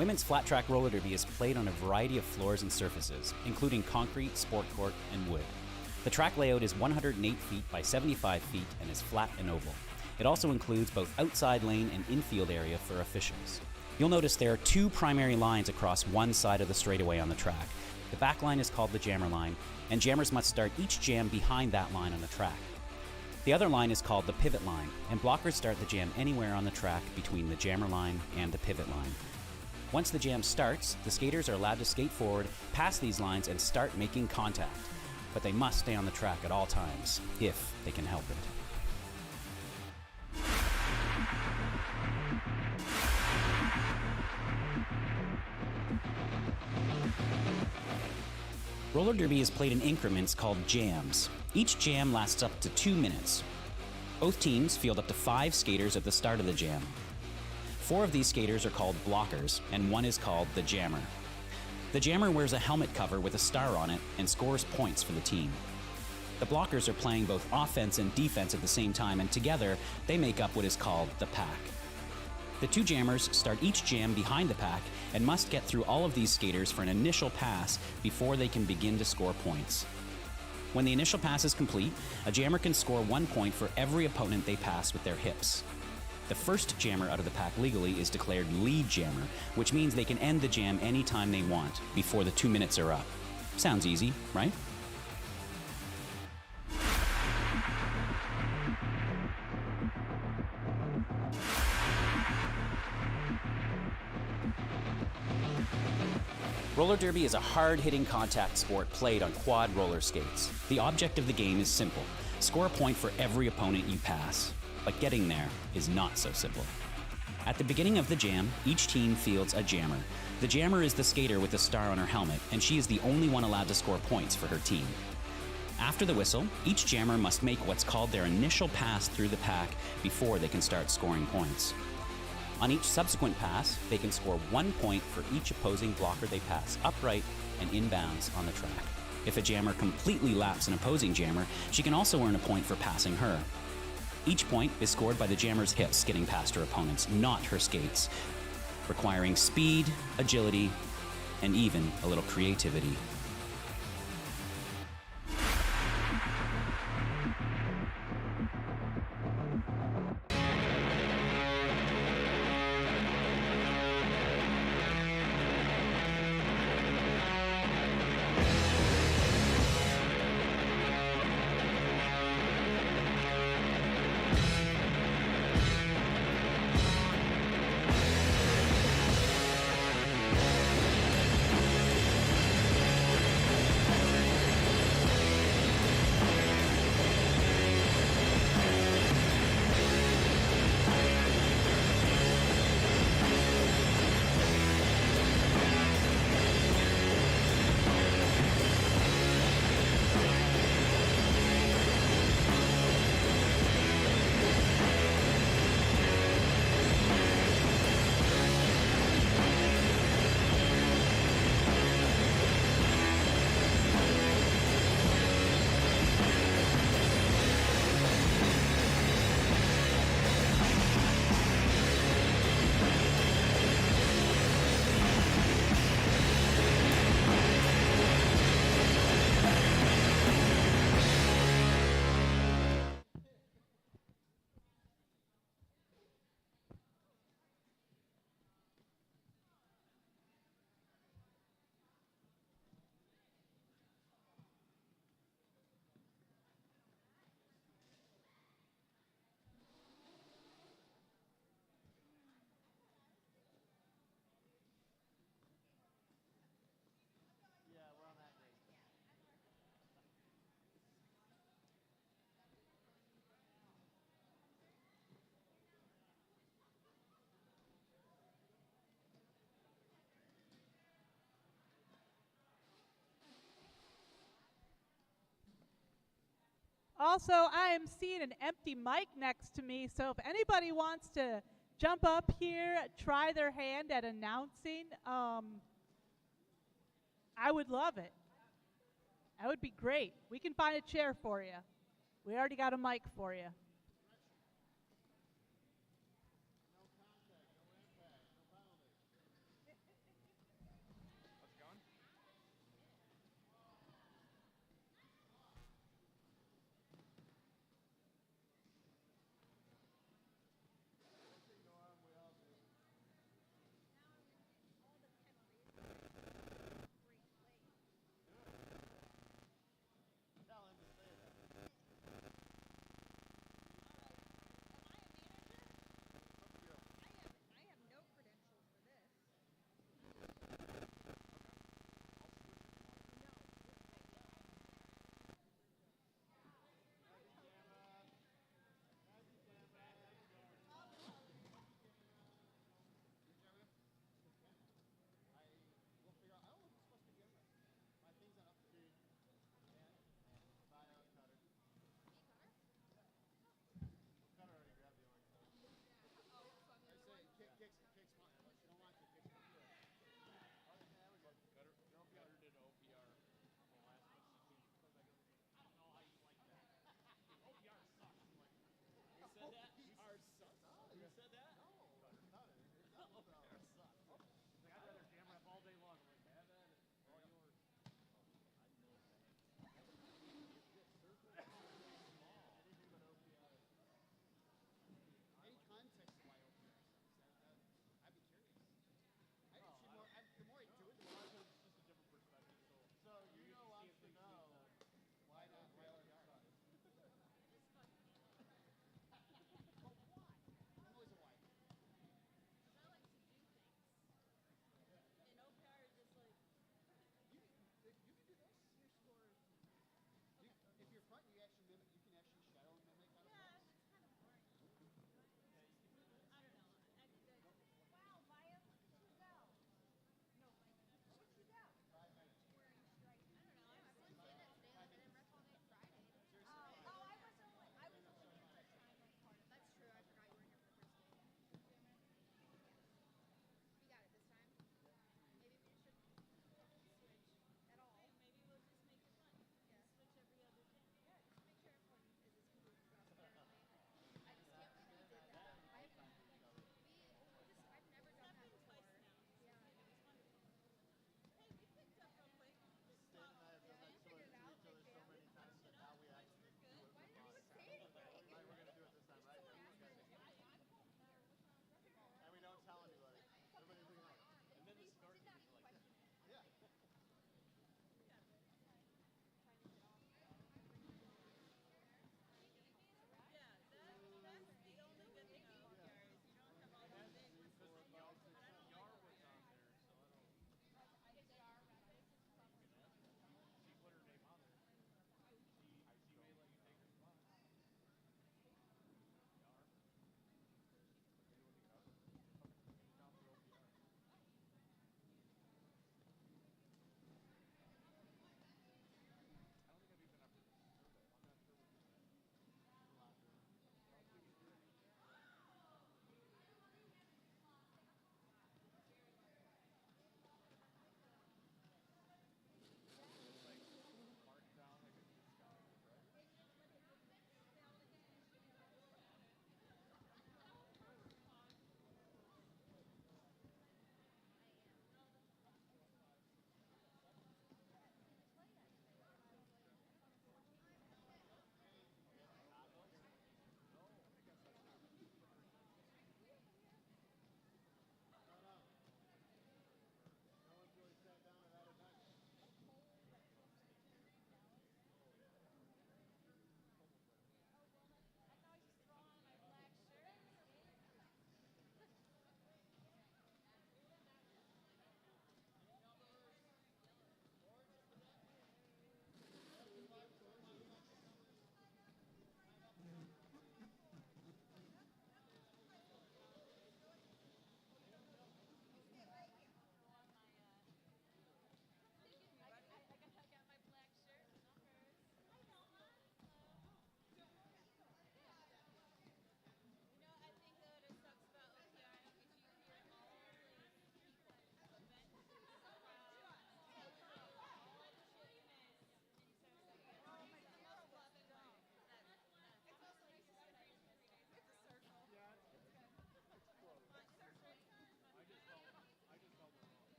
Women's flat track roller derby is played on a variety of floors and surfaces, including concrete, sport court, and wood. The track layout is 108 feet by 75 feet and is flat and oval. It also includes both outside lane and infield area for officials. You'll notice there are two primary lines across one side of the straightaway on the track. The back line is called the jammer line, and jammers must start each jam behind that line on the track. The other line is called the pivot line, and blockers start the jam anywhere on the track between the jammer line and the pivot line. Once the jam starts, the skaters are allowed to skate forward, past these lines, and start making contact. But they must stay on the track at all times, if they can help it. Roller derby is played in increments called jams. Each jam lasts up to 2 minutes. Both teams field up to 5 skaters at the start of the jam. 4 of these skaters are called blockers, and 1 is called the jammer. The jammer wears a helmet cover with a star on it and scores points for the team. The blockers are playing both offense and defense at the same time, and together they make up what is called the pack. The 2 jammers start each jam behind the pack and must get through all of these skaters for an initial pass before they can begin to score points. When the initial pass is complete, a jammer can score 1 point for every opponent they pass with their hips. The first jammer out of the pack legally is declared lead jammer, which means they can end the jam anytime they want before the 2 minutes are up. Sounds easy, right? Roller derby is a hard-hitting contact sport played on quad roller skates. The object of the game is simple. Score a point for every opponent you pass. But getting there is not so simple. At the beginning of the jam, each team fields a jammer. The jammer is the skater with the star on her helmet, and she is the only one allowed to score points for her team. After the whistle, each jammer must make what's called their initial pass through the pack before they can start scoring points. On each subsequent pass, they can score 1 point for each opposing blocker they pass upright and inbounds on the track. If a jammer completely laps an opposing jammer, she can also earn a point for passing her. Each point is scored by the jammer's hips getting past her opponents, not her skates, requiring speed, agility, and even a little creativity. Also, I am seeing an empty mic next to me, so if anybody wants to jump up here, try their hand at announcing, I would love it. That would be great. We can find a chair for you. We already got a mic for you.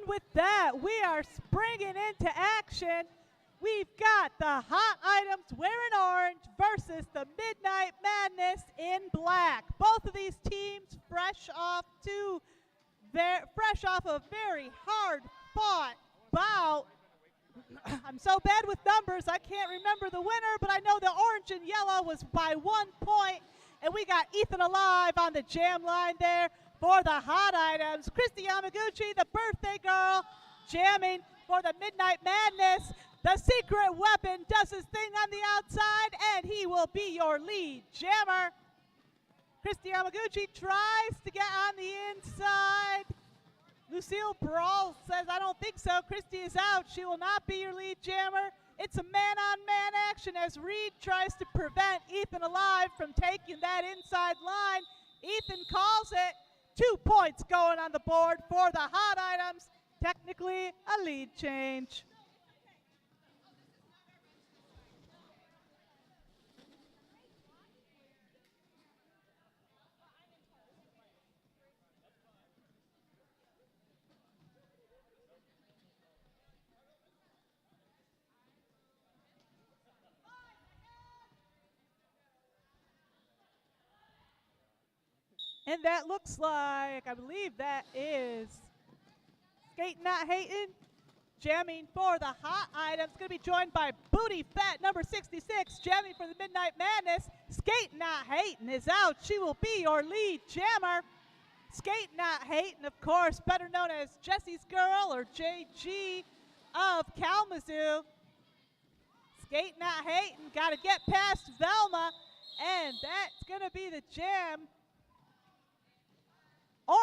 with that, we are springing into action. We've got the hot items wearing orange versus the Midnight Madness in black. Both of these teams fresh off a very hard-fought bout. I'm so bad with numbers, I can't remember the winner, but I know the orange and yellow was by 1 point, and we got Ethan Alive on the jam line there for the hot items. Christy Yamaguchi, the birthday girl, jamming for the Midnight Madness. The secret weapon does his thing on the outside, and he will be your lead jammer. Christy Yamaguchi tries to get on the inside. Lucille Brawl says, I don't think so. Christy is out. She will not be your lead jammer. It's a man-on-man action as Reed tries to prevent Ethan Alive from taking that inside line. Ethan calls it. 2 points going on the board for the hot items. Technically a lead change. And that looks like, I believe that is Skating Not Hating, jamming for the hot items. Going to be joined by Booty Fat, number 66, jamming for the Midnight Madness. Skating Not Hating is out. She will be your lead jammer. Skating Not Hating, of course, better known as Jesse's Girl or JG of Kalamazoo. Skating Not Hating, got to get past Velma, and that's going to be the jam.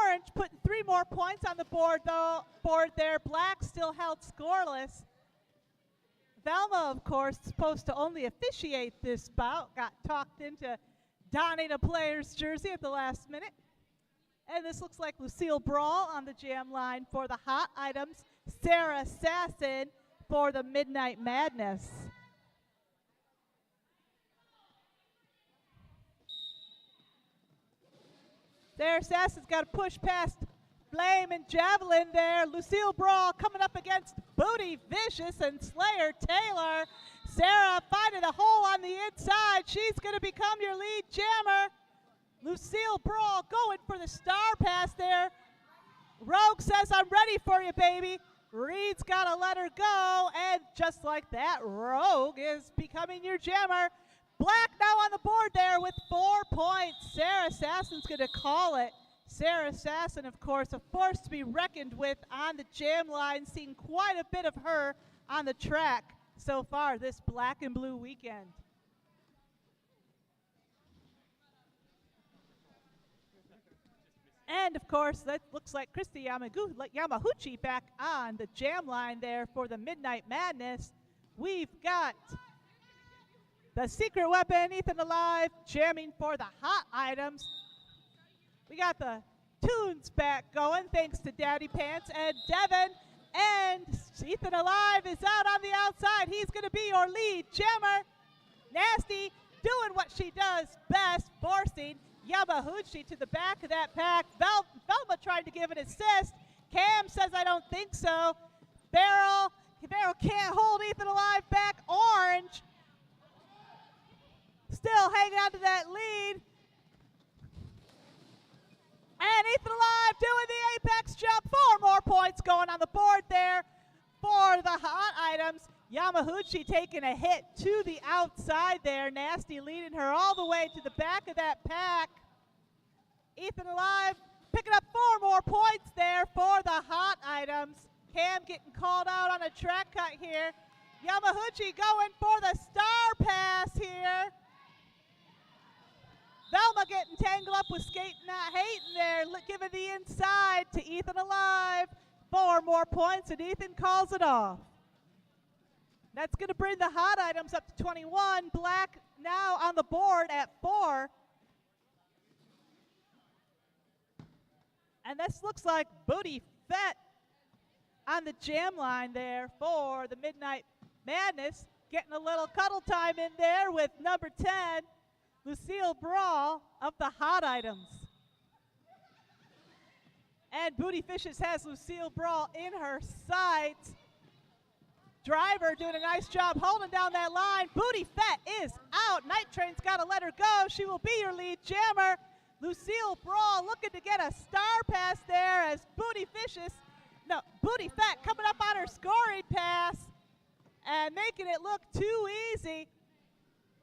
Orange putting 3 more points on the board there. Black still held scoreless. Velma, of course, supposed to only officiate this bout. Got talked into donning a player's jersey at the last minute. And this looks like Lucille Brawl on the jam line for the hot items. Sarah Sasson for the Midnight Madness. There, Sasson's got to push past Flame and Javelin there. Lucille Brawl coming up against Booty Vicious and Slayer Taylor. Sarah finding a hole on the inside. She's going to become your lead jammer. Lucille Brawl going for the star pass there. Rogue says, I'm ready for you, baby. Reed's got to let her go. And just like that, Rogue is becoming your jammer. Black now on the board there with 4 points. Sarah Sasson's going to call it. Sarah Sasson, of course, a force to be reckoned with on the jam line. Seen quite a bit of her on the track so far this black and blue weekend. And, of course, that looks like Christy Yamaguchi back on the jam line there for the Midnight Madness. We've got the secret weapon, Ethan Alive, jamming for the hot items. We got the tunes back going thanks to Daddy Pants and Devin. And Ethan Alive is out on the outside. He's going to be your lead jammer. Nasty doing what she does best, forcing Yamaguchi to the back of that pack. Velma tried to give an assist. Cam says, I don't think so. Beryl can't hold Ethan Alive back. Orange still hanging on to that lead. And Ethan Alive doing the apex jump. 4 more points going on the board there for the hot items. Yamaguchi taking a hit to the outside there. Nasty leading her all the way to the back of that pack. Ethan Alive picking up 4 more points there for the hot items. Cam getting called out on a track cut here. Yamaguchi going for the star pass here. Velma getting tangled up with Skating Not Hating there, giving the inside to Ethan Alive. 4 more points, and Ethan calls it off. That's going to bring the hot items up to 21. Black now on the board at 4. And this looks like Booty Fett on the jam line there for the Midnight Madness. Getting a little cuddle time in there with number 10. Lucille Brawl of the hot items. And Booty Fishes has Lucille Brawl in her sights. Driver doing a nice job holding down that line. Booty Fett is out. Night Train's got to let her go. She will be your lead jammer. Lucille Brawl looking to get a star pass there as Booty Fett coming up on her scoring pass and making it look too easy.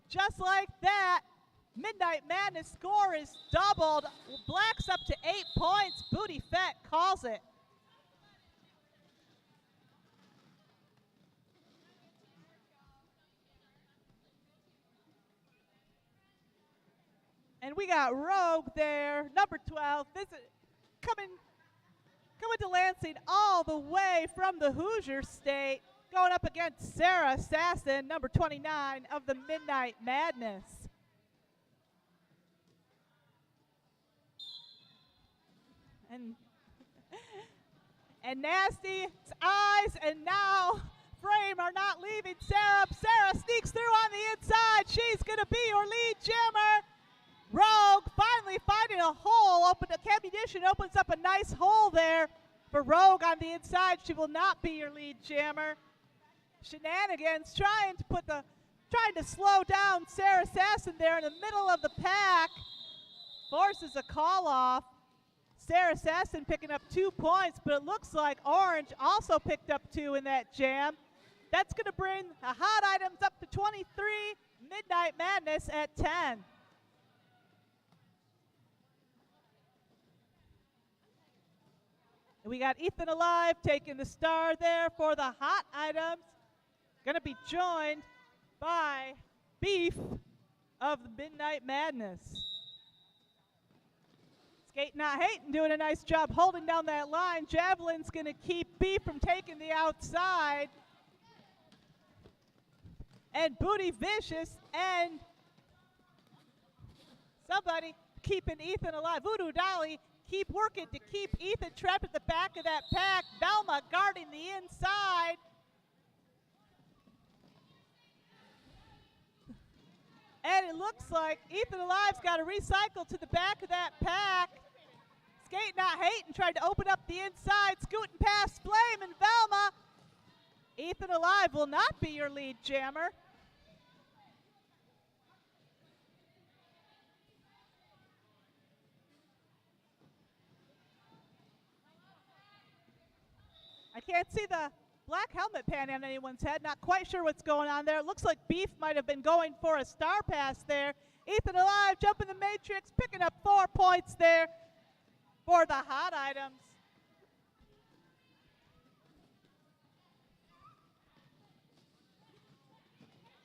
Just like that, Midnight Madness score is doubled. Black's up to 8 points. Booty Fett calls it. And we got Rogue there, number 12, coming to Lansing all the way from the Hoosier State, going up against Sarah Sasson, number 29 of the Midnight Madness. And Nasty's eyes and now Frame are not leaving Sarah. Sarah sneaks through on the inside. She's going to be your lead jammer. Rogue finally finding a hole. Ammunition opens up a nice hole there for Rogue on the inside. She will not be your lead jammer. Shenanigans trying to slow down Sarah Sasson there in the middle of the pack. Forces a call off. Sarah Sasson picking up 2 points, but it looks like Orange also picked up 2 in that jam. That's going to bring the hot items up to 23. Midnight Madness at 10. We got Ethan Alive taking the star there for the hot items. Going to be joined by Beef of the Midnight Madness. Skate Not Hating doing a nice job holding down that line. Javelin's going to keep Beef from taking the outside. And Booty Vicious and somebody keeping Ethan alive. Voodoo Dolly keep working to keep Ethan trapped at the back of that pack. Velma guarding the inside. And it looks like Ethan Alive's got to recycle to the back of that pack. Skate Not Hating tried to open up the inside, scooting past Flame and Velma. Ethan Alive will not be your lead jammer. I can't see the black helmet pan on anyone's head. Not quite sure what's going on there. It looks like Beef might have been going for a star pass there. Ethan Alive jumping the matrix, picking up 4 points there for the hot items.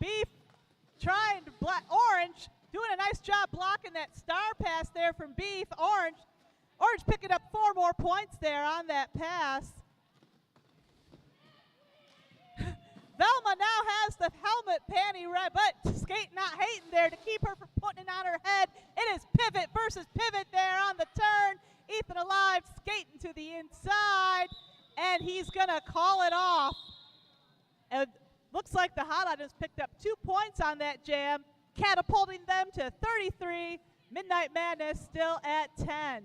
Beef trying to block Orange, doing a nice job blocking that star pass there from Beef. Orange picking up 4 more points there on that pass. Velma now has the helmet panty red, but Skate Not Hating there to keep her from putting it on her head. It is pivot versus pivot there on the turn. Ethan Alive skating to the inside, and he's going to call it off. And looks like the hot items picked up 2 points on that jam, catapulting them to 33. Midnight Madness still at 10.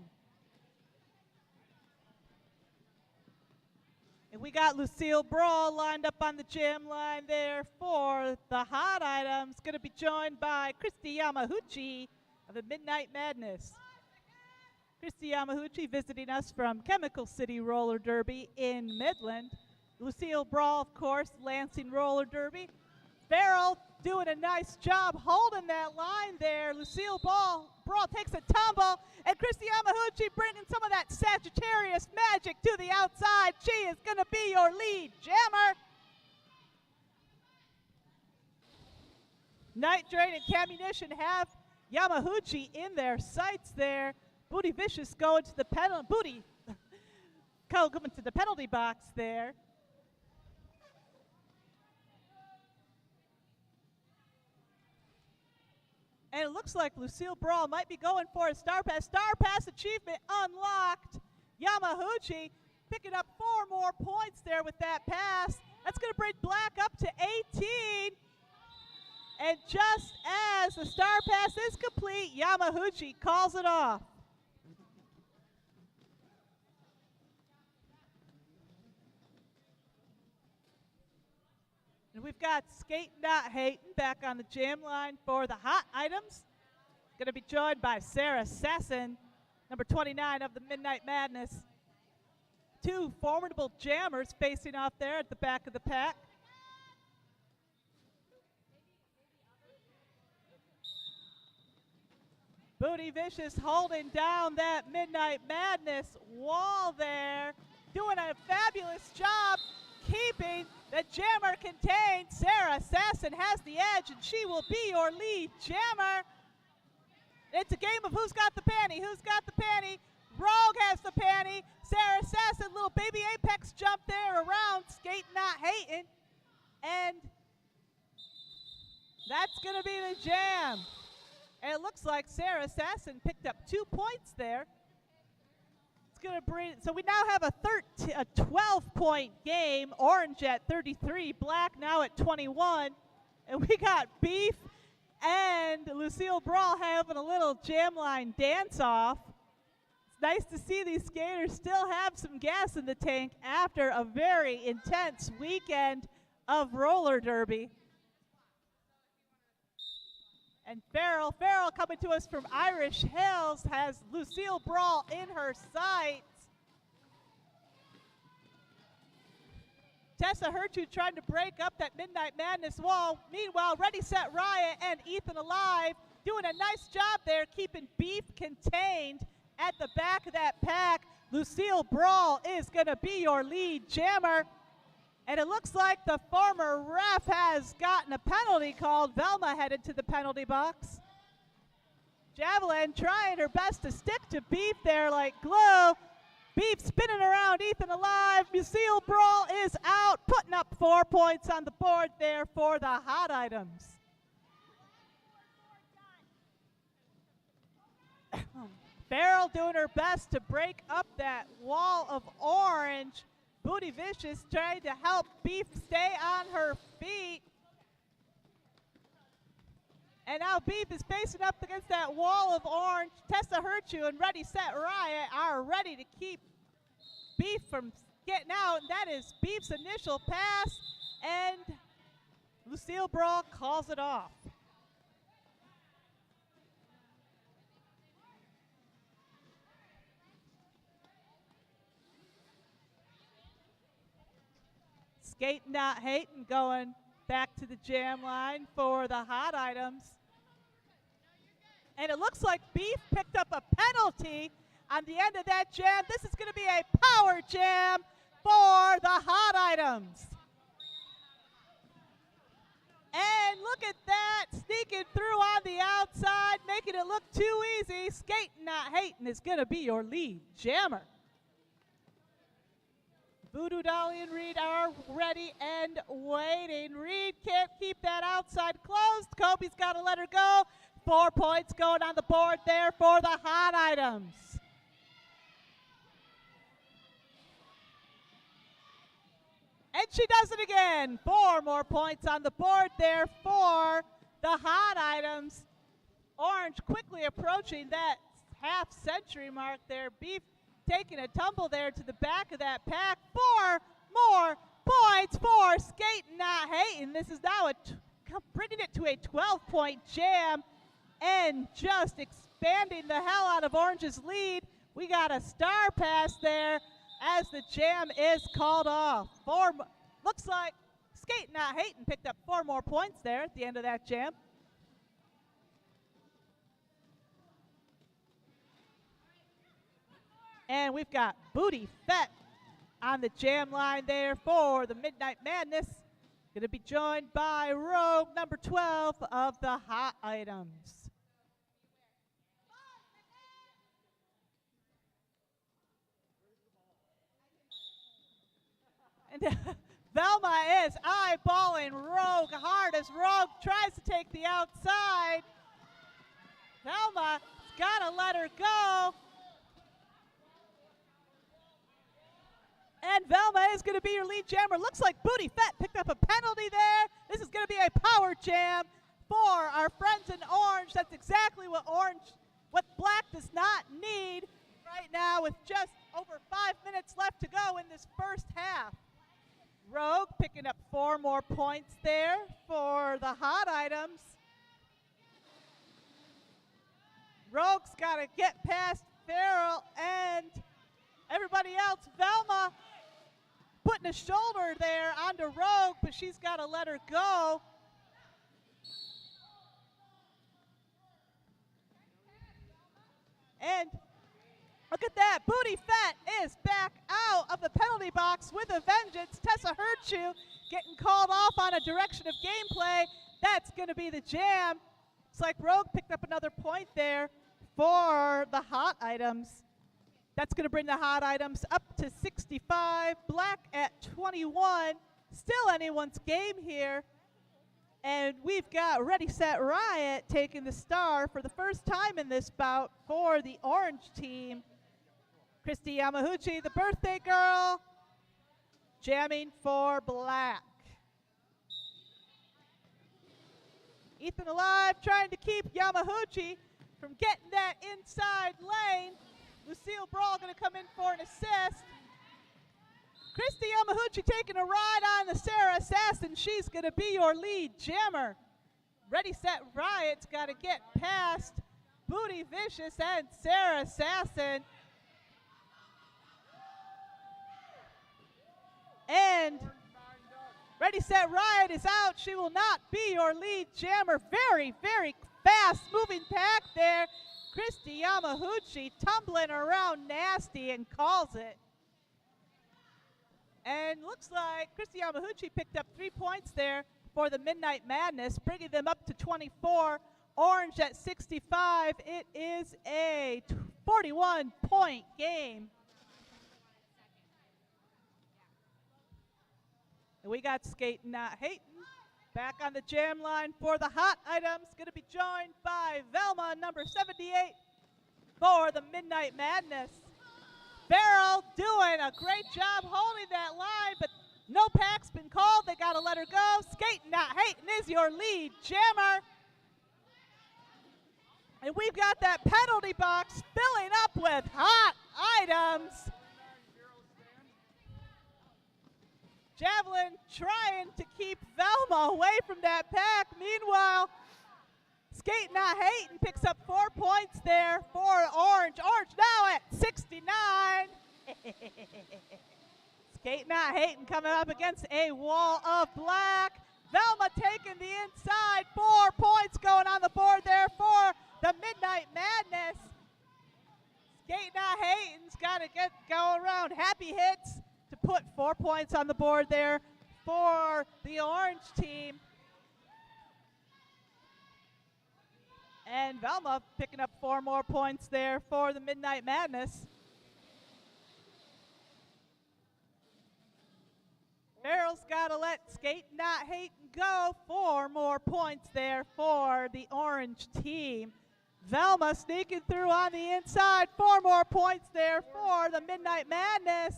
And we got Lucille Brawl lined up on the jam line there for the hot items. Going to be joined by Christy Yamahuchi of the Midnight Madness. Christy Yamahuchi visiting us from Chemical City Roller Derby in Midland. Lucille Brawl, of course, Lansing Roller Derby. Farrell doing a nice job holding that line there. Lucille Brawl takes a tumble, and Christy Yamahuchi bringing some of that Sagittarius magic to the outside. She is going to be your lead jammer. Night Drain and Camunition have Yamahuchi in their sights there. Booty Vicious going to the penalty. Coming to the penalty box there. And it looks like Lucille Brawl might be going for a star pass. Star pass achievement unlocked. Yamahuchi picking up 4 more points there with that pass. That's going to bring Black up to 18. And just as the star pass is complete, Yamahuchi calls it off. we've got Skating Not Hating back on the jam line for the hot items. Going to be joined by Sarah Sasson, number 29 of the Midnight Madness. Two formidable jammers facing off there at the back of the pack. Booty Vicious holding down that Midnight Madness wall there, doing a fabulous job keeping the jammer contained. Sarah Sasson has the edge, and she will be your lead jammer. It's a game of who's got the panty, who's got the panty. Rogue has the panty. Sarah Sasson, little baby apex jump there around, Skating Not Hating. And that's going to be the jam. And it looks like Sarah Sasson picked up 2 points there. It's going to bring, so we now have a 12-point game. Orange at 33, Black now at 21. And we got Beef and Lucille Brawl having a little jam line dance-off. It's nice to see these skaters still have some gas in the tank after a very intense weekend of roller derby. And Farrell coming to us from Irish Hills has Lucille Brawl in her sights. Tessa Hertu trying to break up that Midnight Madness wall. Meanwhile, Ready, Set, Riot and Ethan Alive doing a nice job there keeping Beef contained at the back of that pack. Lucille Brawl is going to be your lead jammer. And it looks like the former ref has gotten a penalty called. Velma headed to the penalty box. Javelin trying her best to stick to Beef there like glue. Beef spinning around Ethan Alive. Lucille Brawl is out, putting up 4 points on the board there for the hot items. Farrell doing her best to break up that wall of orange. Booty Vicious trying to help Beef stay on her feet. And now Beef is facing up against that wall of orange. Tessa Hertu and Ready, Set, Riot are ready to keep Beef from getting out. And that is Beef's initial pass. And Lucille Brawl calls it off. Skating Not Hating going back to the jam line for the hot items. And it looks like Beef picked up a penalty on the end of that jam. This is going to be a power jam for the hot items. And look at that, sneaking through on the outside, making it look too easy. Skating Not Hating is going to be your lead jammer. Voodoo Dolly and Reed are ready and waiting. Reed can't keep that outside closed. Kobe's got to let her go. 4 points going on the board there for the hot items. And she does it again. 4 more points on the board there for the hot items. Orange quickly approaching that half-century mark there. Beef taking a tumble there to the back of that pack. 4 more points for Skating Not Hating. This is now bringing it to a 12-point jam and just expanding the hell out of Orange's lead. We got a star pass there as the jam is called off. Looks like Skating Not Hating picked up 4 more points there at the end of that jam. And we've got Booty Fett on the jam line there for the Midnight Madness. Going to be joined by Rogue, number 12 of the hot items. And Velma is eyeballing Rogue hard as Rogue tries to take the outside. Velma's got to let her go. And Velma is going to be your lead jammer. Looks like Booty Fett picked up a penalty there. This is going to be a power jam for our friends in Orange. That's exactly what Black does not need right now with just over 5 minutes left to go in this first half. Rogue picks picking up 4 more points there for the hot items. Rogue's got to get past Farrell and everybody else. Velma putting a shoulder there onto Rogue, but she's got to let her go. And look at that. Booty Fett is back out of the penalty box with a vengeance. Tessa Hertschu getting called off on a direction of gameplay. That's going to be the jam. It's like Rogue picked up another point there for the hot items. That's going to bring the hot items up to 65. Black at 21. Still anyone's game here. And we've got Ready, Set, Riot taking the star for the first time in this bout for the orange team. Christy Yamaguchi, the birthday girl, jamming for black. Ethan Alive trying to keep Yamaguchi from getting that inside lane. Lucille Brawl going to come in for an assist. Christy Yamaguchi taking a ride on the Sarah Assassin. She's going to be your lead jammer. Ready, Set, Riot's got to get past Booty Vicious and Sarah Assassin. And Ready, Set, Riot is out. She will not be your lead jammer. Very, very fast moving pack there. Christy Yamaguchi tumbling around nasty and calls it. And looks like Christy Yamaguchi picked up 3 points there for the Midnight Madness, bringing them up to 24. Orange at 65. It is a 41-point game. And we got Skating Not Hating back on the jam line for the hot items. Going to be joined by Velma, number 78, for the Midnight Madness. Farrell doing a great job holding that line, but no pack's been called. They got to let her go. Skating Not Hating is your lead jammer. And we've got that penalty box filling up with hot items. Javelin trying to keep Velma away from that pack. Meanwhile, Skating Not Hating picks up 4 points there for Orange. Orange now at 69. Skating Not Hating coming up against a wall of black. Velma taking the inside. 4 points going on the board there for the Midnight Madness. Skating Not Hating's got to go around happy hits to put 4 points on the board there for the orange team. And Velma picking up 4 more points there for the Midnight Madness. Farrell's got to let Skating Not Hating go. 4 more points there for the orange team. Velma sneaking through on the inside. 4 more points there for the Midnight Madness.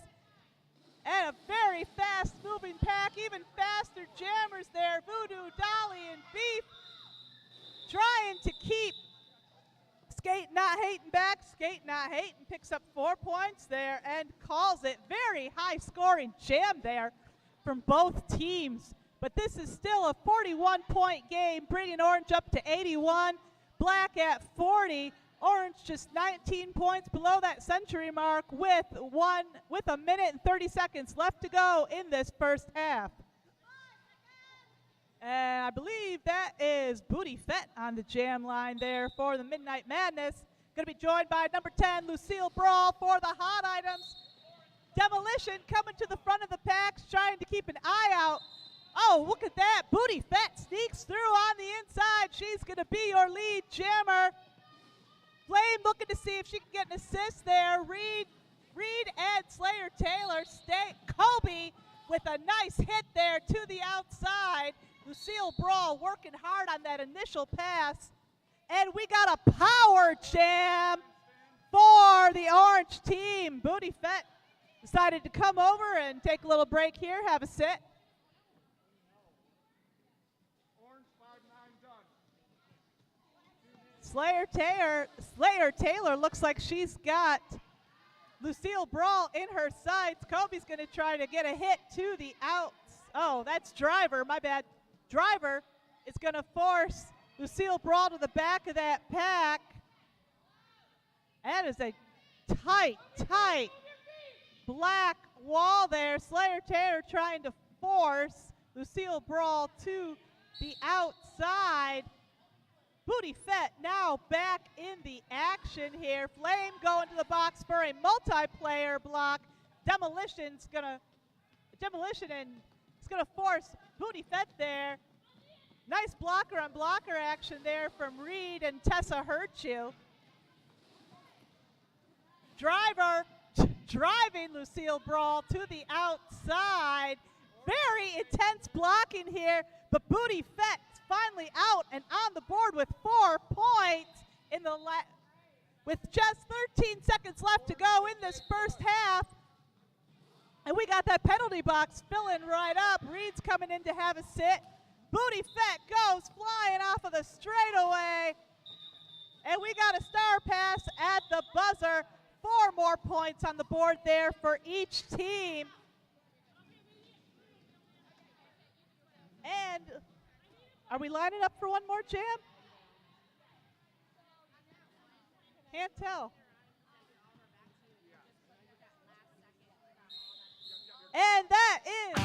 And a very fast-moving pack, even faster jammers there. Voodoo, Dolly, and Beef trying to keep Skating Not Hating back. Skating Not Hating picks up 4 points there and calls it. Very high-scoring jam there from both teams. But this is still a 41-point game, bringing Orange up to 81, Black at 40. Orange just 19 points below that century mark with a minute and 30 seconds left to go in this first half. And I believe that is Booty Fett on the jam line there for the Midnight Madness. Going to be joined by number 10, Lucille Brawl for the hot items. Demolition coming to the front of the packs, trying to keep an eye out. Oh, look at that. Booty Fett sneaks through on the inside. She's going to be your lead jammer. Flame looking to see if she can get an assist there. Reed and Slayer Taylor stay. Kobe with a nice hit there to the outside. Lucille Brawl working hard on that initial pass. And we got a power jam for the orange team. Booty Fett decided to come over and take a little break here, have a sit. Slayer Taylor looks like she's got Lucille Brawl in her sights. Kobe's going to try to get a hit to the Oh, that's Driver. My bad. Driver is going to force Lucille Brawl to the back of that pack. That is a tight black wall there. Slayer Terror trying to force Lucille Brawl to the outside. Booty Fett now back in the action here. Flame going to the box for a multiplayer block. Demolition and it's gonna force Booty Fett there. Nice blocker on blocker action there from Reed and Tessa Hurtju. Driver driving Lucille Brawl to the outside. Very intense blocking here, but Booty Fett finally out and on the board with 4 points in the with just 13 seconds left to go in this first half. And we got that penalty box filling right up. Reed's coming in to have a sit. Booty Fett goes flying off of the straightaway. And we got a star pass at the buzzer. 4 more points on the board there for each team. And are we lining up for one more jam? Can't tell. And that is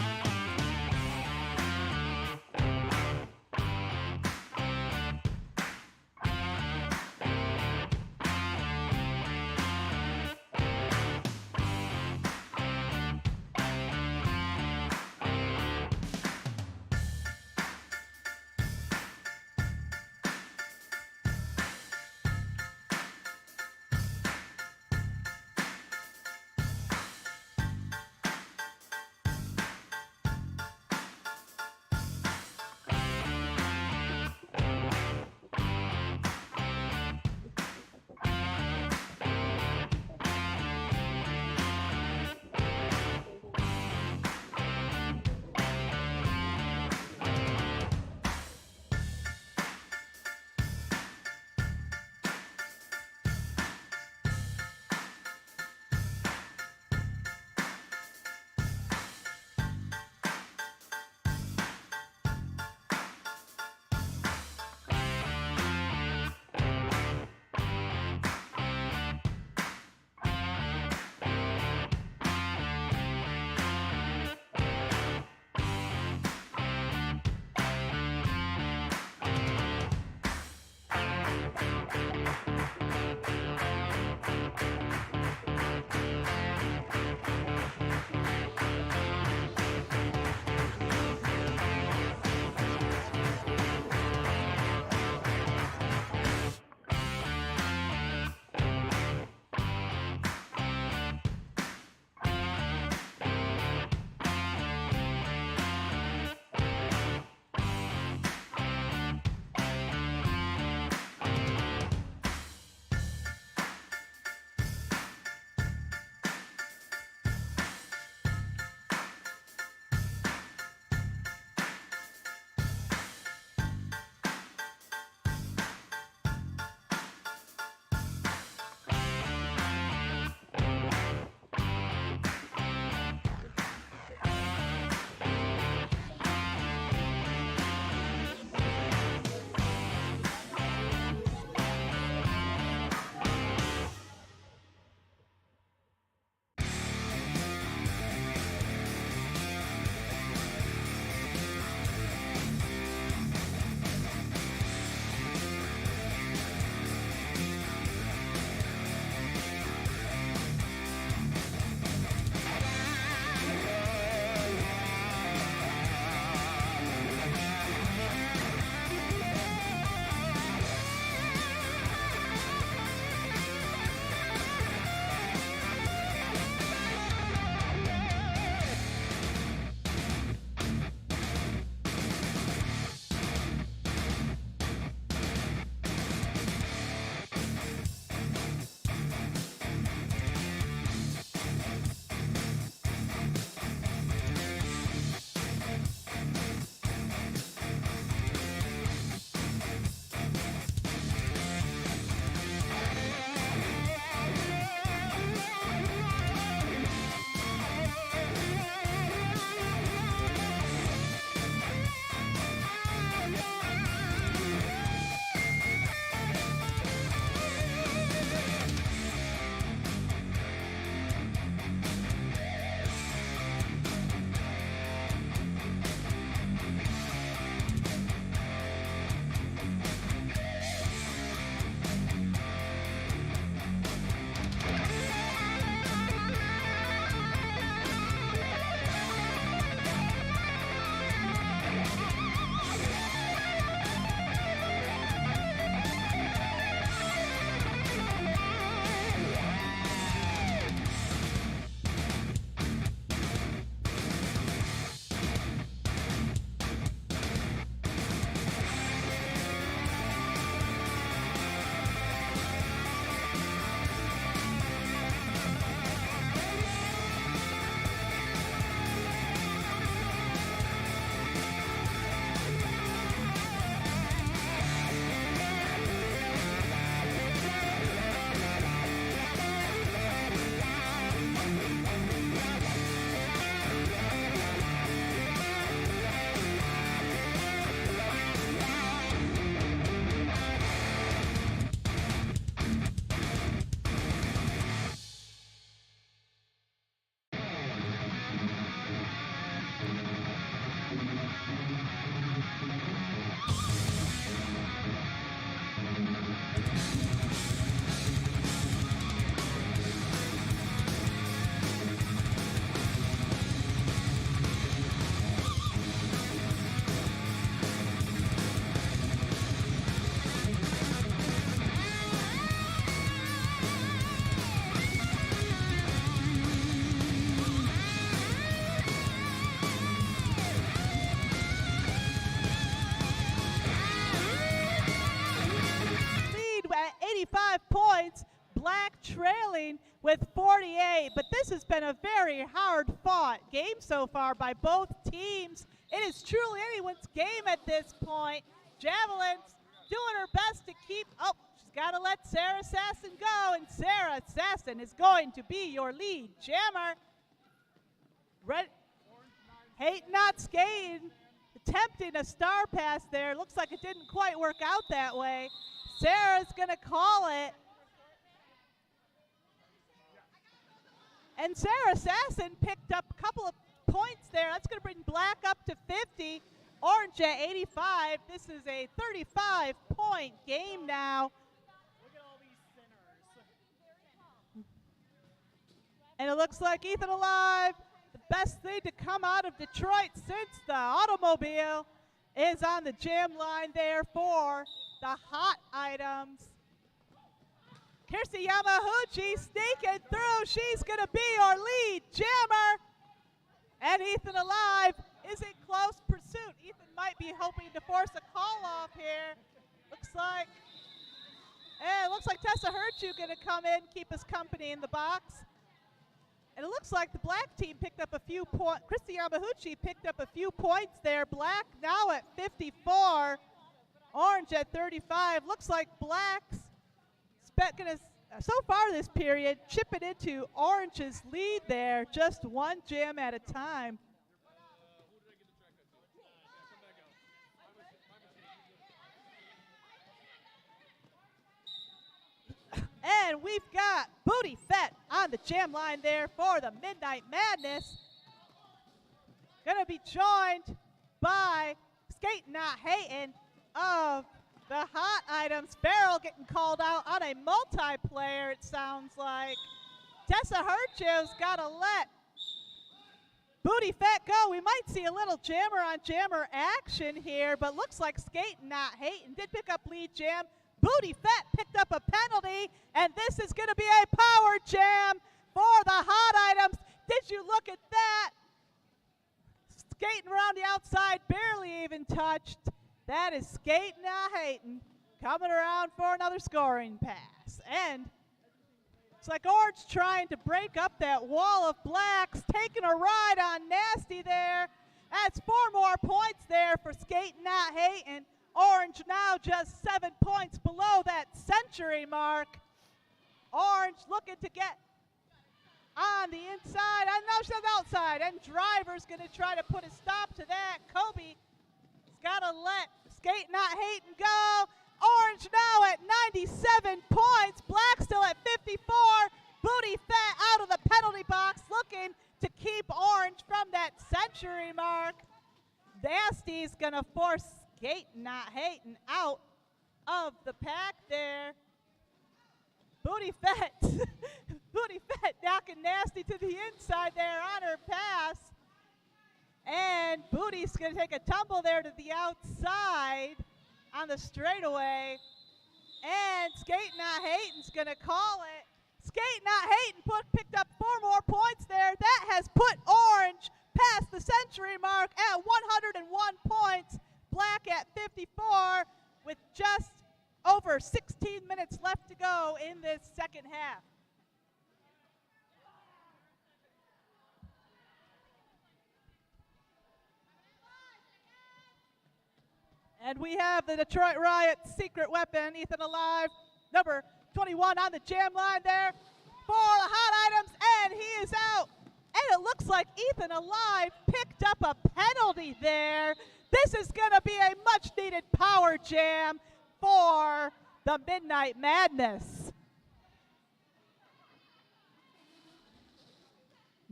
points. Black trailing with 48, but this has been a very hard-fought game so far by both teams. It is truly anyone's game at this point. Javelin's doing her best to keep, she's got to let Sarah Sasson go, and Sarah Sasson is going to be your lead jammer. Hayton not skating, attempting a star pass there. Looks like it didn't quite work out that way. Sarah's going to call it. And Sarah Sasson picked up a couple of points there. That's going to bring Black up to 50. Orange at 85. This is a 35-point game now. Look at all these sinners. And it looks like Ethan Alive, the best thing to come out of Detroit since the automobile, is on the jam line there for the hot items. Kirsty Yamahuchi sneaking through. She's going to be our lead jammer. And Ethan Alive is in close pursuit. Ethan might be hoping to force a call off here. Looks like Tessa Hertu going to come in, keep us company in the box. And it looks like the Black team picked up a few points. Kirsty Yamahuchi picked up a few points there. Black now at 54. Orange at 35. Looks like Black's going to, so far this period, chip it into Orange's lead there, just one jam at a time. And we've got Booty Fett on the jam line there for the Midnight Madness. Going to be joined by Skating Not Hating of the hot items. Farrell getting called out on a multiplayer, it sounds like. Tessa Hertu's got to let Booty Fett go. We might see a little jammer on jammer action here, but looks like Skating Not Hating did pick up lead jam. Booty Fett picked up a penalty, and this is going to be a power jam for the hot items. Did you look at that? Skating around the outside, barely even touched. That is Skating Not Hating coming around for another scoring pass. And it's like Orange trying to break up that wall of Blacks, taking a ride on Nasty there. That's 4 more points there for Skating Not Hating. Orange now just 7 points below that century mark. Orange looking to get on the inside. I know she's outside, and Driver's going to try to put a stop to that. Kobe got to let Skating Not Hating go. Orange now at 97 points. Black still at 54. Booty Fett out of the penalty box, looking to keep Orange from that century mark. Nasty's going to force Skating Not Hating out of the pack there. Booty Fett, Booty Fett knocking Nasty to the inside there on her pass. And Booty's going to take a tumble there to the outside on the straightaway. And Skating Not Hating's going to call it. Skating Not Hating picked up 4 more points there. That has put Orange past the century mark at 101 points. Black at 54 with just over 16 minutes left to go in this second half. And we have the Detroit Riot's secret weapon, Ethan Alive, number 21 on the jam line there for the hot items, and he is out. And it looks like Ethan Alive picked up a penalty there. This is going to be a much-needed power jam for the Midnight Madness.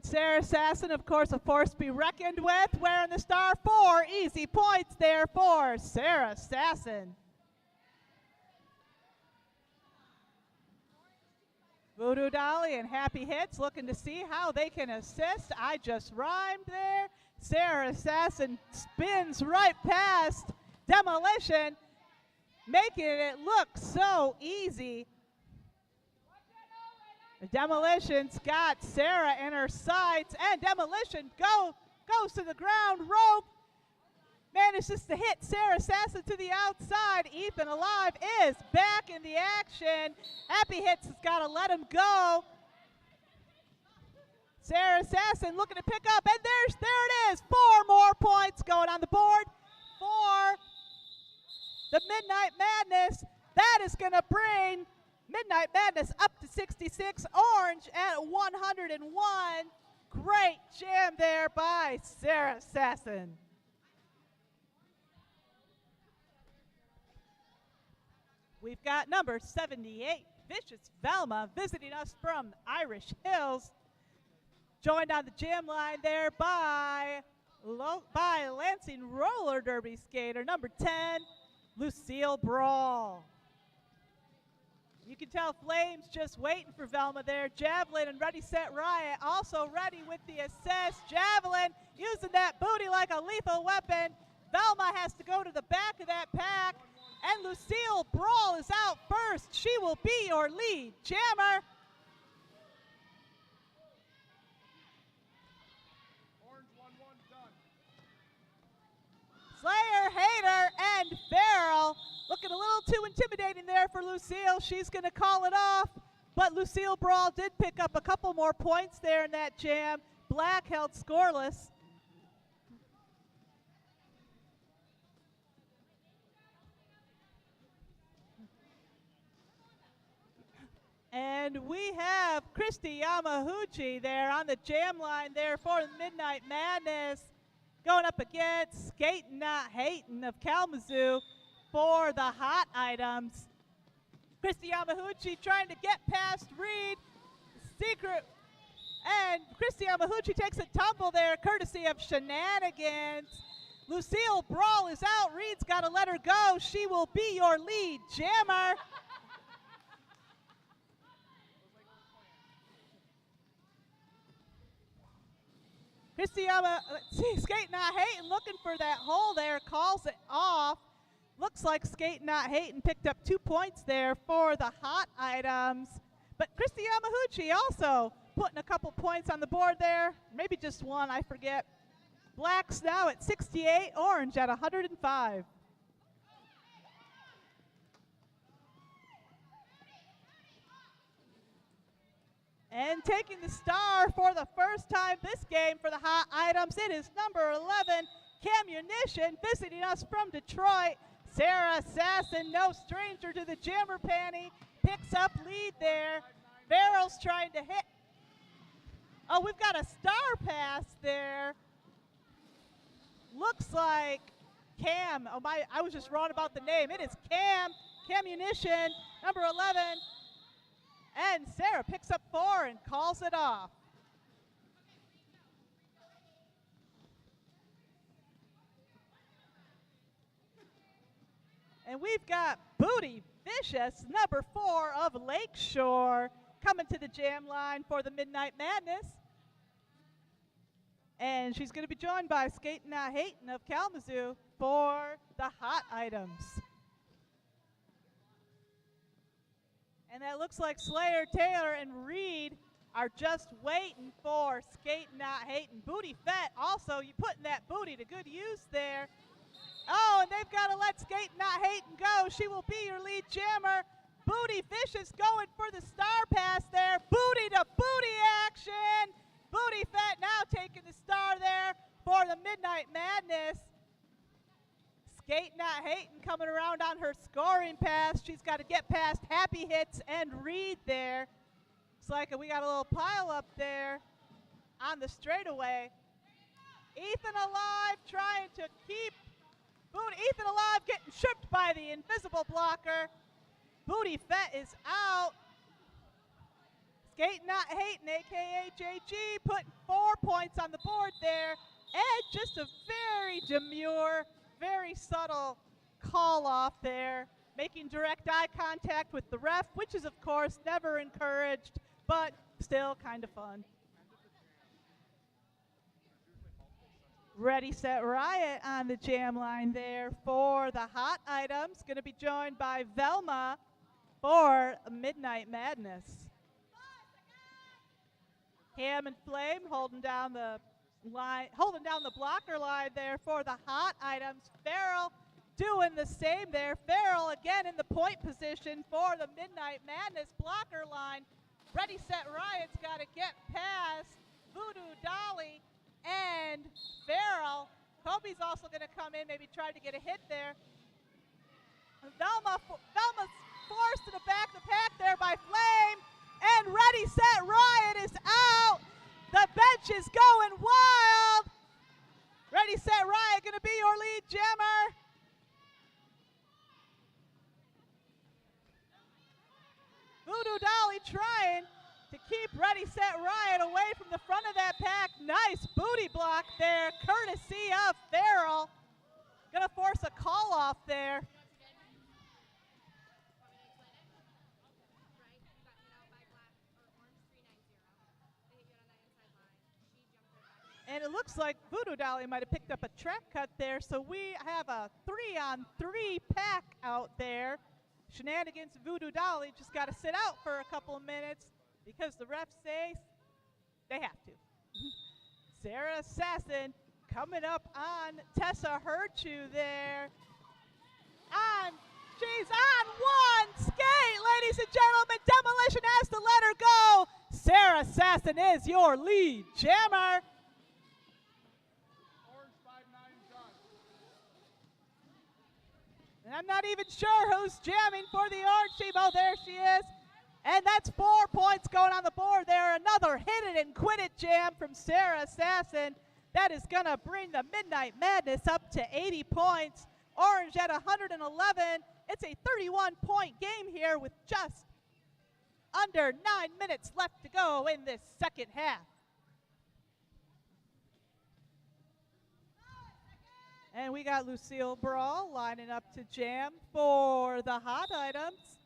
Sarah Sasson, of course, a force to be reckoned with, wearing the star 4. Easy points there for Sarah Sasson. Voodoo Dolly and Happy Hits looking to see how they can assist. I just rhymed there. Sarah Sasson spins right past Demolition, making it look so easy. Demolition's got Sarah in her sights, and Demolition goes to the ground. Rogue Manages to hit Sarah Sasson to the outside. Ethan Alive is back in the action. Happy Hits has got to let him go. Sarah Sasson looking to pick up, and there it is. 4 more points going on the board for the Midnight Madness. That is going to bring Midnight Madness up to 66. Orange at 101. Great jam there by Sarah Sasson. We've got number 78, Vicious Velma, visiting us from Irish Hills. Joined on the jam line there by Lansing roller derby skater, number 10, Lucille Brawl. You can tell Flames just waiting for Velma there. Javelin and Ready, Set, Riot also ready with the assist. Javelin using that booty like a lethal weapon. Velma has to go to the back of that pack. And Lucille Brawl is out first. She will be your lead jammer. Orange 1-1 done. Slayer, Hater, and Farrell looking a little too intimidating there for Lucille. She's going to call it off. But Lucille Brawl did pick up a couple more points there in that jam. Black held scoreless. And we have Christy Yamahuchi there on the jam line there for the Midnight Madness, going up against Skatin' Not Hatin' of Kalamazoo for the hot items. Christy Yamahuchi trying to get past Reed. Secret. And Christy Yamahuchi takes a tumble there, courtesy of Shenanigans. Lucille Brawl is out. Reed's got to let her go. She will be your lead jammer. Christy Skatin' Not Hatin' looking for that hole there, calls it off. Looks like Skatin' Not Hatin' picked up 2 points there for the hot items. But Christy Yamahuchi also putting a couple points on the board there. Maybe just one, I forget. Black's now at 68, Orange at 105. And taking the star for the first time this game for the hot items, it is number 11, Camunition, visiting us from Detroit. Sarah Sasson, no stranger to the jammer panty, picks up lead there. Farrell's trying to hit. Oh, we've got a star pass there. Looks like Cam. Oh my, I was just wrong about the name. It is Camunition, number 11. And Sarah picks up 4 and calls it off. And we've got Booty Vicious, number 4 of Lakeshore, coming to the jam line for the Midnight Madness. And she's going to be joined by Skatin' Not Hatin' of Kalamazoo for the hot items. And that looks like Slayer, Taylor, and Reed are just waiting for Skatin' Not Hatin'. Booty Fett also, you putting that booty to good use there. Oh, and they've got to let Skatin' Not Hatin' go. She will be your lead jammer. Booty Vicious going for the star pass there. Booty to booty action. Booty Fett now taking the star there for the Midnight Madness. Skatin' Not Hatin' coming around on her scoring pass. She's got to get past Happy Hits and Reed there. Looks like we got a little pile up there on the straightaway. Ethan Alive trying to keep Booty. Ethan Alive getting tripped by the invisible blocker. Booty Fett is out. Skatin' Not Hatin', a.k.a. JG, putting 4 points on the board there. And just a very demure, very subtle call off there, making direct eye contact with the ref, which is, of course, never encouraged, but still kind of fun. Ready, Set, Riot on the jam line there for the hot items. Going to be joined by Velma for Midnight Madness. Cam and Flame holding down the line, holding down the blocker line there for the hot items. Farrell doing the same there. Farrell again in the point position for the Midnight Madness blocker line. Ready, Set, Riot's got to get past Voodoo Dolly and Farrell. Kobe's also going to come in, maybe try to get a hit there. Velma's forced to the back of the pack there by Flame. And Ready, Set, Riot is out. The bench is going wild. Ready, Set, Riot going to be your lead jammer. Voodoo Dolly trying to keep Ready, Set, Riot away from the front of that pack. Nice booty block there, courtesy of Farrell. Gonna force a call off there. And it looks like Voodoo Dolly might have picked up a track cut there, so we have a 3-on-3 pack out there. Shenanigans Voodoo Dolly just got to sit out for a couple of minutes because the refs say they have to. Sarah Assassin coming up on Tessa Herchu there. She's on one skate, ladies and gentlemen. Demolition has to let her go. Sarah Assassin is your lead jammer. And I'm not even sure who's jamming for the orange team. Oh, there she is. And that's 4 points going on the board there. Another hit it and quit it jam from Sarah Assassin. That is going to bring the Midnight Madness up to 80 points. Orange at 111. It's a 31-point game here with just under 9 minutes left to go in this second half. And we got Lucille Brawl lining up to jam for the hot items.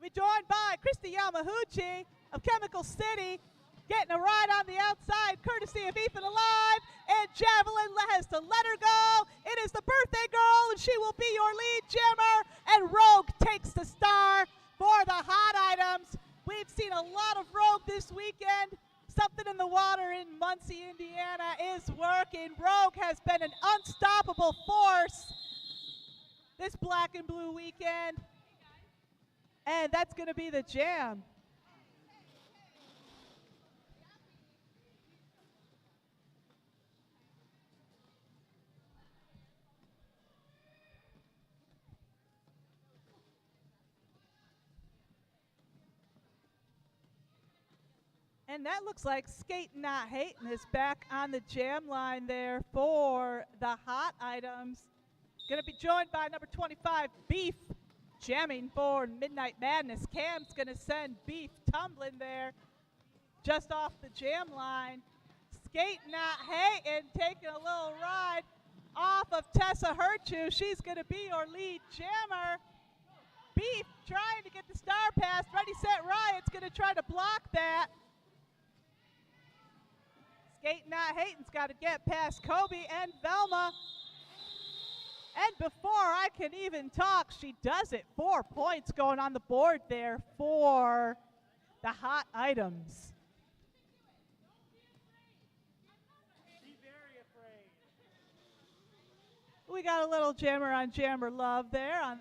We're joined by Christy Yamahuchi of Chemical City, getting a ride on the outside, courtesy of Ethan Alive. And Javelin has to let her go. It is the birthday girl, and she will be your lead jammer. And Rogue takes the star for the hot items. We've seen a lot of Rogue this weekend. Something in the water in Muncie, Indiana is working. Rogue has been an unstoppable force this black and blue weekend. And that's going to be the jam. And that looks like Skatin' Not Hatin' is back on the jam line there for the hot items. Going to be joined by number 25, Beef, jamming for Midnight Madness. Cam's going to send Beef tumbling there just off the jam line. Skatin' Not Hatin', taking a little ride off of Tessa Herchu. She's going to be your lead jammer. Beef trying to get the star pass. Ready, Set, Riot's going to try to block that. Skatin' Not Hatin's got to get past Kobe and Velma. And before I can even talk, she does it. 4 points going on the board there for the hot items. Be very afraid. We got a little jammer on jammer love there on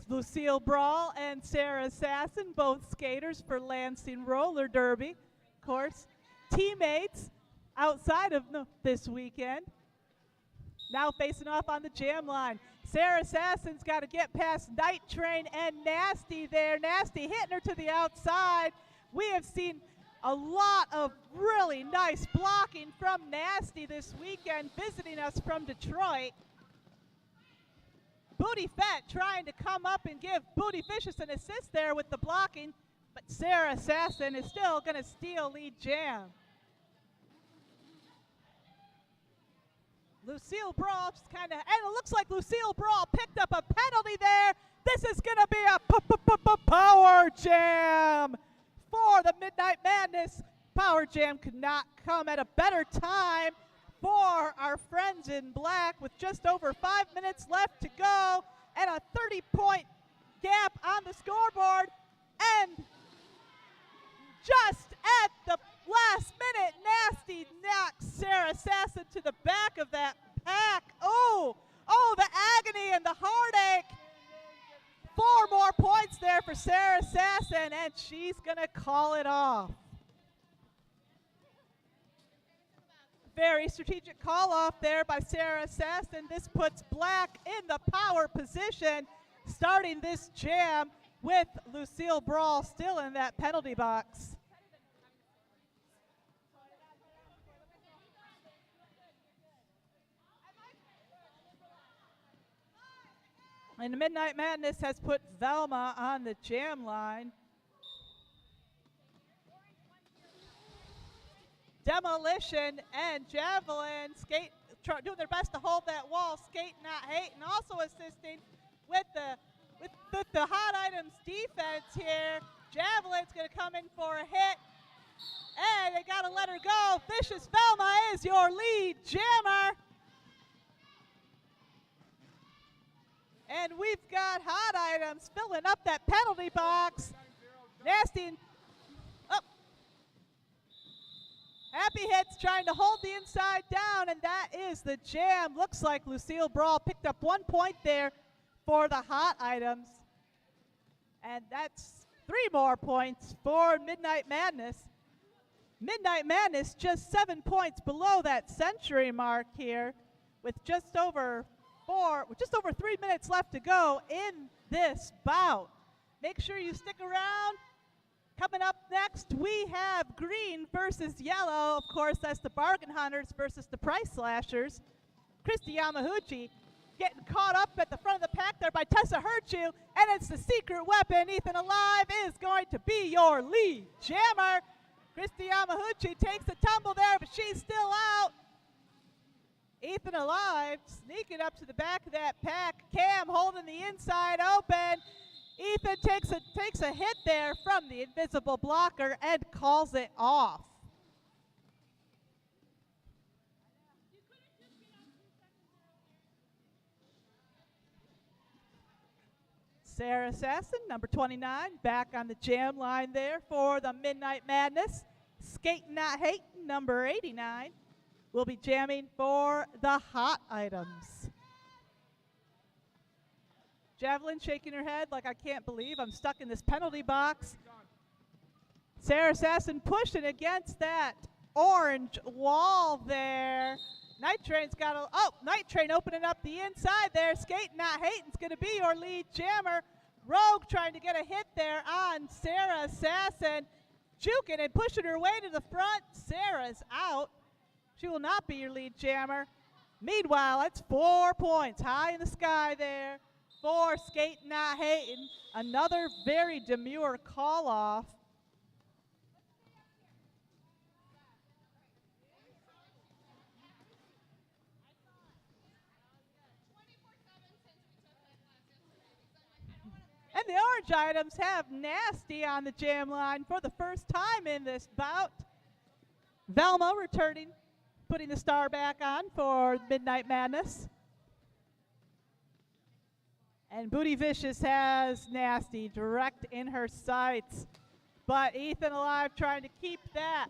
Lucille Brawl and Sarah Assassin, both skaters for Lansing Roller Derby. Of course, teammates outside of this weekend. Now facing off on the jam line. Sarah Assassin's got to get past Night Train and Nasty there. Nasty hitting her to the outside. We have seen a lot of really nice blocking from Nasty this weekend, visiting us from Detroit. Booty Fett trying to come up and give Booty Vicious an assist there with the blocking, but Sarah Assassin is still going to steal lead jam. Lucille Brawl just kind of, and it looks like Lucille Brawl picked up a penalty there. This is going to be a power jam for the Midnight Madness. Power jam could not come at a better time for our friends in black with just over 5 minutes left to go and a 30-point gap on the scoreboard. And just at the Last minute, Nasty knocks Sarah Sasson to the back of that pack. Oh, the agony and the heartache. 4 more points there for Sarah Sasson, and she's going to call it off. Very strategic call off there by Sarah Sasson. This puts Black in the power position, starting this jam with Lucille Brawl still in that penalty box. And Midnight Madness has put Velma on the jam line. Demolition and Javelin doing their best to hold that wall. Skate Not Hate, and also assisting with the Hot Items defense here. Javelin's going to come in for a hit, and they got to let her go. Vicious Velma is your lead jammer. And we've got Hot Items filling up that penalty box. Nasty. Happy Hits trying to hold the inside down, and that is the jam. Looks like Lucille Brawl picked up 1 point there for the Hot Items. And that's 3 more points for Midnight Madness. Midnight Madness just 7 points below that century mark here with just over 3 minutes left to go in this bout. Make sure you stick around. Coming up next, we have green versus yellow. Of course, that's the Bargain Hunters versus the Price Slashers. Christy Yamaguchi getting caught up at the front of the pack there by Tessa Hurtu, and it's the secret weapon. Ethan Alive is going to be your lead jammer. Christy Yamaguchi takes a tumble there, but she's still out. Ethan Alive sneaking up to the back of that pack. Cam holding the inside open. Ethan takes a hit there from the invisible blocker and calls it off. Sarah Sasson, number 29, back on the jam line there for the Midnight Madness. Skate Not Hate, number 89, will be jamming for the Hot Items. Javelin shaking her head like, I can't believe I'm stuck in this penalty box. Sarah Sasson pushing against that orange wall there. Night Train's got Night Train opening up the inside there. Skate Not Hating's going to be your lead jammer. Rogue trying to get a hit there on Sarah Sasson. Juking and pushing her way to the front. Sarah's out. She will not be your lead jammer. Meanwhile, that's 4 points high in the sky there for Skate Not Hating. Another very demure call off. And the orange items have Nasty on the jam line for the first time in this bout. Velma returning, putting the star back on for Midnight Madness. And Booty Vicious has Nasty direct in her sights. But Ethan Alive trying to keep that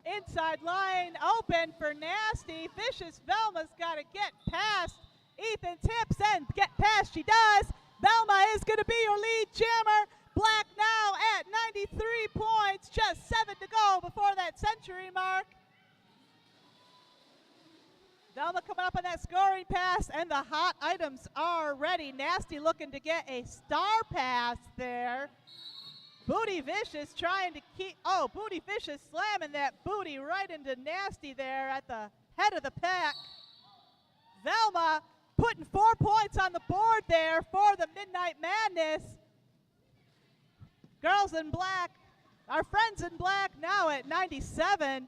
inside line open for Nasty. Vicious Velma's got to get past Ethan's hips and get past. She does. Velma is going to be your lead jammer. Black now at 93 points. Just 7 to go before that century mark. Velma coming up on that scoring pass, and the hot items are ready. Nasty looking to get a star pass there. Booty Vicious trying to keep, Booty Vicious slamming that booty right into Nasty there at the head of the pack. Velma putting 4 points on the board there for the Midnight Madness. Girls in black, our friends in black now at 97.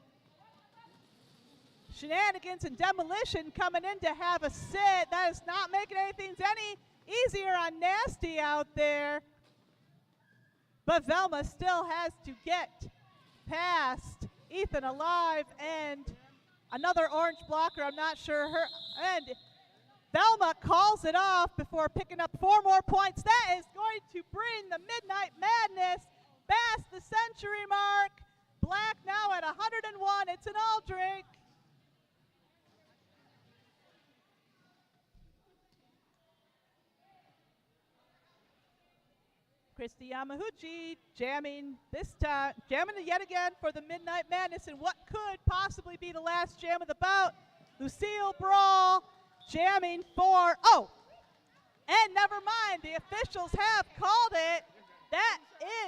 Shenanigans and Demolition coming in to have a sit. That is not making anything any easier on Nasty out there. But Velma still has to get past Ethan Alive and another orange blocker. I'm not sure her. And Velma calls it off before picking up 4 more points. That is going to bring the Midnight Madness past the century mark. black now at 101. It's an all drink. Christy Yamaguchi jamming this time, jamming yet again for the Midnight Madness in what could possibly be the last jam of the bout. Lucille Brawl jamming for, and never mind, the officials have called it. That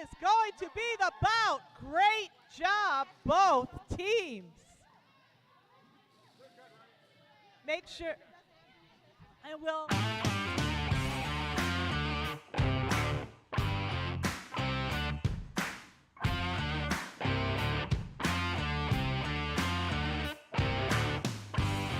is going to be the bout. Great job, both teams. Make sure, and we'll.